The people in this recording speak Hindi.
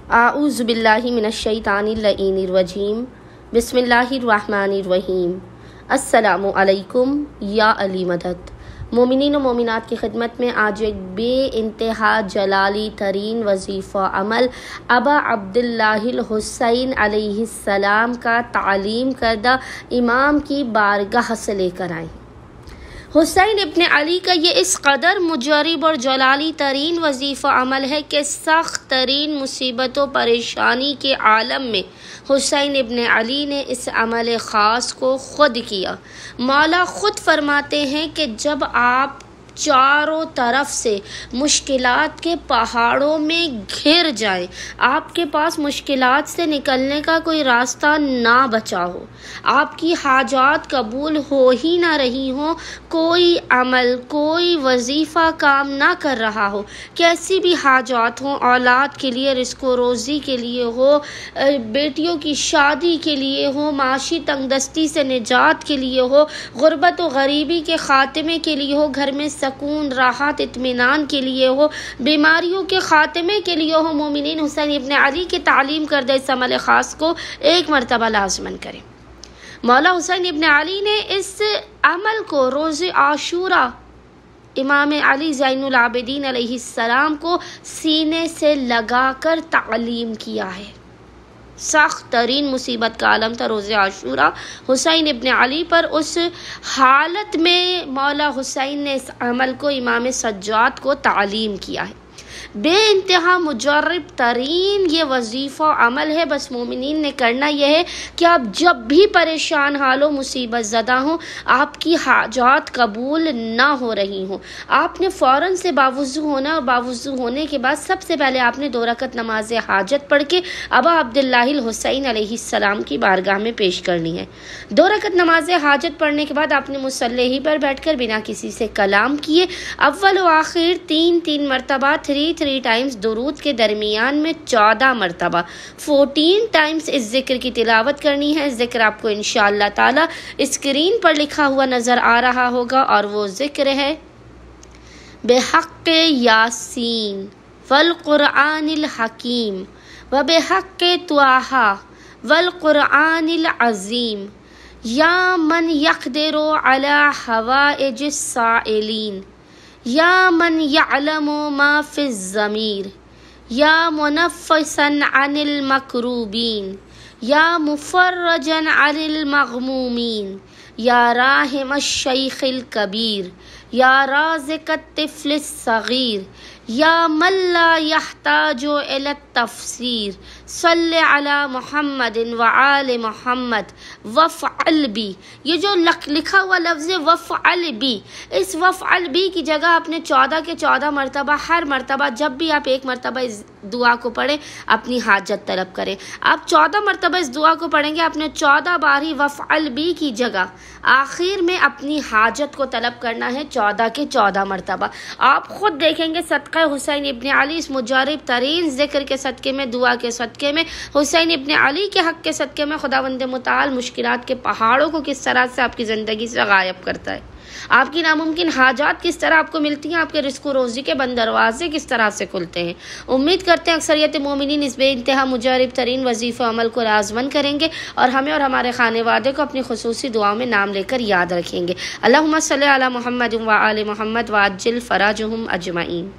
आऊज़ु बिल्लाहि मिनश्शैतानिर रजीम। बिस्मिल्लाहिर्रहमानिर्रहीम। अस्सलामु अलैकुम या अली मदद। मोमिनीन व मोमिनात की खिदमत में आज एक बे इंतहा जलाली तरीन वजीफ़ा अमल अबा अब्दुल्लाहिल हुसैन अलैहिस्सलाम का तालीम करदा इमाम की बारगाह से लेकर आए। हुसैन इब्न अली का ये इस कदर मुजरिब और जलाली तरीन वजीफ़ा अमल है कि सख्त तरीन मुसीबतों परेशानी के आलम में हुसैन इब्न अली ने इस अमल ख़ास को ख़ुद किया। मौला ख़ुद फरमाते हैं कि जब आप चारों तरफ से मुश्किलात के पहाड़ों में घिर जाए, आपके पास मुश्किलात से निकलने का कोई रास्ता ना बचा हो, आपकी हाजात कबूल हो ही ना रही हो, कोई अमल कोई वजीफ़ा काम ना कर रहा हो, कैसी भी हाजात हो, औलाद के लिए, रिस्को रोज़ी के लिए हो, बेटियों की शादी के लिए हो, माशी तंगदस्ती से निजात के लिए हो, गुर्बत व गरीबी के ख़ात्मे के लिए हो, घर में सकून राहत इत्मीनान के लिए हो, बीमारियों के ख़ात्मे के लिए हो, मोमिनीन हुसैन इब्न अली के तालीम करदे इस अमल ख़ास को एक मरतबा लाज़मन करें। मौला हुसैन इब्न अली ने इस अमल को रोज़े आशूरा इमाम अली ज़ैनुल आबिदीन अलैहिस्सलाम को सीने से लगाकर तालीम किया है। सख्त तरीन मुसीबत का आलम था रोज़े आशूरा हुसैन इब्न अली पर। उस हालत में मौला हुसैन ने इस अमल को इमाम सज्जाद को तालीम किया है। बे इंतहा मुजर्रिब तरीन ये वजीफ़ा अमल है। बस मोमिनीन ने करना यह है कि आप जब भी परेशान हालो, मुसीबत ज़दा हो, आपकी हाजात कबूल ना हो रही हो, आपने फ़ौरन से बावुज़ू होना और बावुज़ू होने के बाद सबसे पहले आपने 2 रकत नमाज हाजत पढ़ के अबा अब्दुल्लाहिल हुसैन अलैहिस्सलाम की बारगाह में पेश करनी है। 2 रकत नमाज हाजत पढ़ने के बाद आपने मुसल्ले ही पर बैठकर बिना किसी से कलाम किए अव्वल व आखिर 3 मरतबा 3 टाइम्स दुरूद के दरमियान में 14 मरतबा 14 टाइम्स इस जिक्र की तिलावत करनी है। जिक्र आपको इंशाअल्लाह ताला स्क्रीन पर लिखा हुआ नजर आ रहा होगा और वो जिक्र है बेहक़्क़े यासीन वल क़ुरआनिल हकीम व बेहक़्क़े त्वाहा वल क़ुरआनिल अज़ीम या मन यक़दिरु अला हवाइजिस साइलीन या मन यअलमु मा फिज़ ज़मीर या मुनफ़्फ़िसन अनिल मकरूबीन या मुफ़र्रजन अनिल मग़मूमीन या राहिमश शैख़िल कबीर या राज़िक़त तिफ़्लिस सग़ीर या मल्ला यहताजु इला तफ़सीर सल्ले अला मुहम्मदिन व आले मुहम्मद वफ़अल बी। ये जो लिखा हुआ लफ्ज़ वफ़अल बी, इस वफ़अल बी की जगह आपने 14 के 14 मरतबा, हर मरतबा जब भी आप एक मरतबा इस दुआ को पढ़ें अपनी हाजत तलब करें। आप 14 मरतबा इस दुआ को पढ़ेंगे, आपने 14 बार ही वफ़अल बी की जगह आखिर में अपनी हाजत को तलब करना है 14 के 14 मरतबा। आप खुद देखेंगे सदक़ा हुसैन इब्न अली इस मुजरिब तरीन ज़िक्र के सदक़े में, दुआ के सदक़े में, हुसैन इब्न अली के हक़ के सदक़े में खुदावंद मुताल मुश्किलात के पहाड़ों को किस तरह से आपकी ज़िंदगी से गायब करता है, आपकी नामुमकिन हाजात किस तरह आपको मिलती हैं, आपके रिस्क रोज़ी के बंद दरवाजे किस तरह से खुलते हैं। उम्मीद करते हैं अक्सरियत मोमिनीन इस बे इंतहा मुजरिब तरीन वजीफ़ा अमल को लाज़मन करेंगे और हमें और हमारे खानेवादे को अपनी खुसूसी दुआओं में नाम लेकर याद रखेंगे। अल्लाहुम्मा सल्ली अला मुहम्मद व आले मुहम्मद व अज्जिल फ़राजहुम अजमईन।